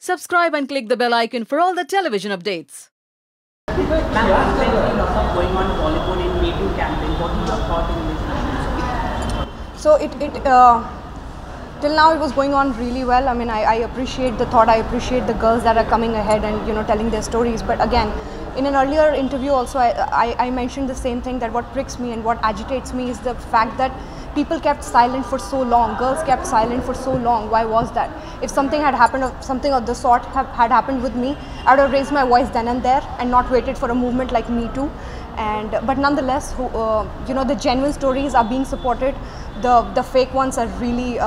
Subscribe and click the bell icon for all the television updates. Going on Bollywood in Me Too campaign. What is your thought in this? So till now it was going on really well. I mean, I appreciate the thought. I appreciate the girls that are coming ahead and telling their stories. But again, in an earlier interview also, I mentioned the same thing, that what pricks me and what agitates me is the fact that people kept silent for so long. Girls kept silent for so long. Why was that? If something had happened, or something of the sort had happened with me, I would have raised my voice then and there and not waited for a movement like Me Too. But nonetheless, the genuine stories are being supported. The fake ones are really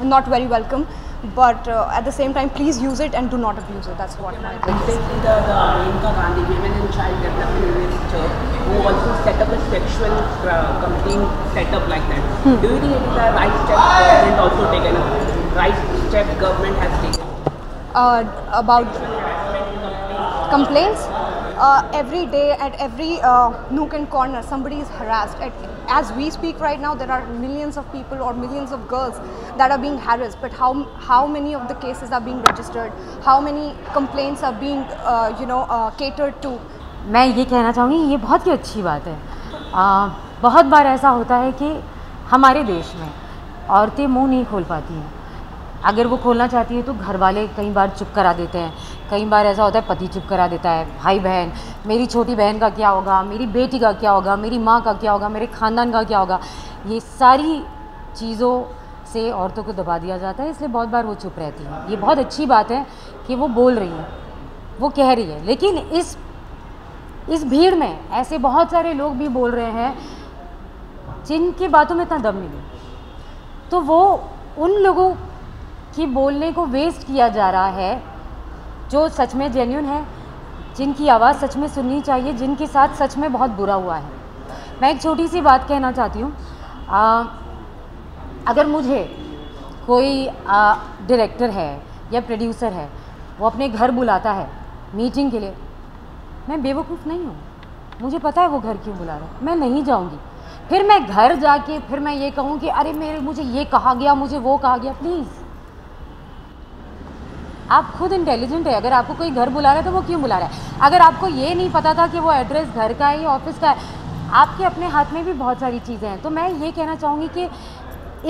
not very welcome. But at the same time, please use it and do not abuse it. That's what my advice is. Recently, the Menka Gandhi Women and Child Development Minister, who also set up a sexual complaint setup like that. Do you think it is the right step government also taken? Right step government has taken? About complaints? Every day at every nook and corner, somebody is harassed. As we speak right now, there are millions of people or millions of girls that are being harassed. But how many of the cases are being registered? How many complaints are being catered to? मैं ये कहना चाहूँगी, ये बहुत ही अच्छी बात है। बहुत बार ऐसा होता है कि हमारे देश में औरतें मुंह नहीं खोल पाती हैं। अगर वो खोलना चाहती है तो घर वाले कई बार चुप करा देते हैं। कई बार ऐसा होता है पति चुप करा देता है, भाई बहन, मेरी छोटी बहन का क्या होगा, मेरी बेटी का क्या होगा, मेरी माँ का क्या होगा, मेरे ख़ानदान का क्या होगा। ये सारी चीज़ों से औरतों को दबा दिया जाता है, इसलिए बहुत बार वो चुप रहती हैं। ये बहुत अच्छी बात है कि वो बोल रही हैं, वो कह रही है। लेकिन इस भीड़ में ऐसे बहुत सारे लोग भी बोल रहे हैं जिनकी बातों में इतना दम नहीं है। तो वो उन लोगों कि बोलने को वेस्ट किया जा रहा है जो सच में जेन्युइन है, जिनकी आवाज़ सच में सुननी चाहिए, जिनके साथ सच में बहुत बुरा हुआ है। मैं एक छोटी सी बात कहना चाहती हूँ। अगर मुझे कोई डायरेक्टर है या प्रोड्यूसर है, वो अपने घर बुलाता है मीटिंग के लिए, मैं बेवकूफ़ नहीं हूँ। मुझे पता है वो घर क्यों बुला रहा है, मैं नहीं जाऊँगी। फिर मैं घर जाके फिर मैं ये कहूँ कि अरे मुझे ये कहा गया, मुझे वो कहा गया। प्लीज़, आप खुद इंटेलिजेंट है। अगर आपको कोई घर बुला रहा है तो वो क्यों बुला रहा है? अगर आपको ये नहीं पता था कि वो एड्रेस घर का है या ऑफिस का है, आपके अपने हाथ में भी बहुत सारी चीज़ें हैं। तो मैं ये कहना चाहूँगी कि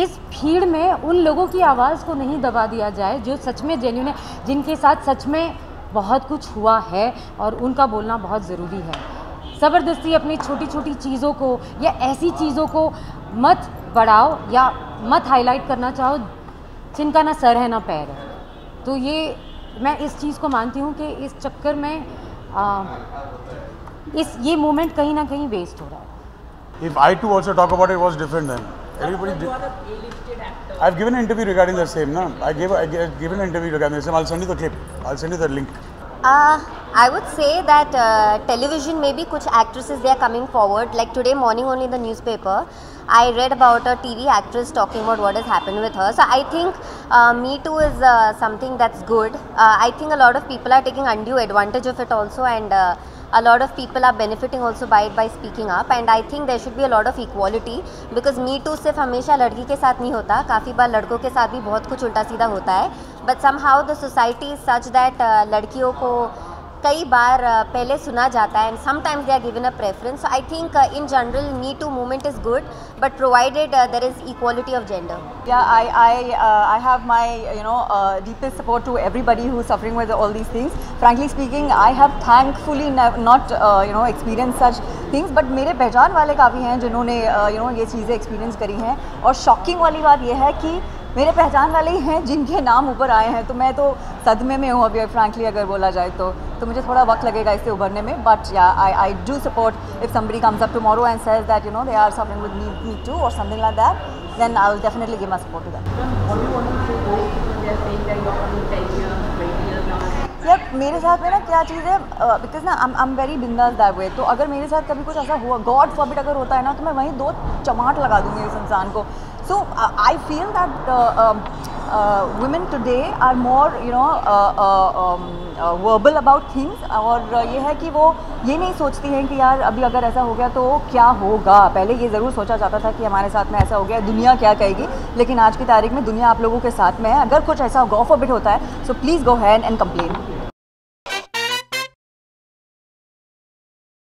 इस भीड़ में उन लोगों की आवाज़ को नहीं दबा दिया जाए जो सच में जेन्युइन है, जिनके साथ सच में बहुत कुछ हुआ है और उनका बोलना बहुत ज़रूरी है। ज़बरदस्ती अपनी छोटी छोटी चीज़ों को या ऐसी चीज़ों को मत बढ़ाओ या मत हाईलाइट करना चाहो जिनका ना सर है ना पैर है। तो ये मैं इस चीज़ को मानती हूँ कि इस चक्कर में ये मोमेंट कहीं ना कहीं वेस्ट हो रहा है। If I too also talk about it, was different then. Everybody did. I've given an interview regarding the same. No, I gave an interview regarding the same. I'll send you the clip. I'll send you the link. I would say that television, maybe kuch actresses, they are coming forward. Like today morning only in the newspaper, I read about a TV actress talking about what has happened with her. So I think Me Too is something that's good. I think a lot of people are taking undue advantage of it also, and a lot of people are benefiting also by it by speaking up. And I think there should be a lot of equality, because Me Too सिर्फ हमेशा लड़की के साथ नहीं होता, काफ़ी बार लड़कों के साथ भी बहुत कुछ उल्टा सीधा होता है। But somehow the society is such that लड़कियों को कई बार पहले सुना जाता है, and sometimes they are given a preference. So I think in general Me Too movement is good, but provided there is equality of gender. Yeah, I have my deepest support to everybody who is suffering with all these things. Frankly speaking, I have thankfully not experienced such things, but मेरे पहचान वाले काफ़ी हैं जिन्होंने ये चीज़ें experience करी हैं। और shocking वाली बात ये है कि मेरे पहचान वाले ही हैं जिनके नाम ऊपर आए हैं। तो मैं तो सदमे में हूँ अभी, फ्रैंकली अगर बोला जाए तो मुझे थोड़ा वक्त लगेगा इससे उभरने में। बट या I do support if somebody comes up tomorrow and says that they are suffering with me too or something like that, then I'll definitely give my support to them. What do you want to say to those people? They are saying that you're only 10 years, 20 years now. यार मेरे साथ में ना क्या चीज़ है, because ना I am very बिंदास that way. तो अगर मेरे साथ कभी कुछ ऐसा हुआ, गॉड फॉरबिड अगर होता है ना, तो मैं वहीं 2 चमाट लगा दूँगी इस इंसान को। So I feel that women today are more verbal about things, और ये है कि वो ये नहीं सोचती हैं कि यार अभी अगर ऐसा हो गया तो क्या होगा। पहले ये ज़रूर सोचा जाता था कि हमारे साथ में ऐसा हो गया दुनिया क्या कहेगी, लेकिन आज की तारीख में दुनिया आप लोगों के साथ में है। अगर कुछ ऐसा गॉड फॉरबिड होता है, so please go hand and complain.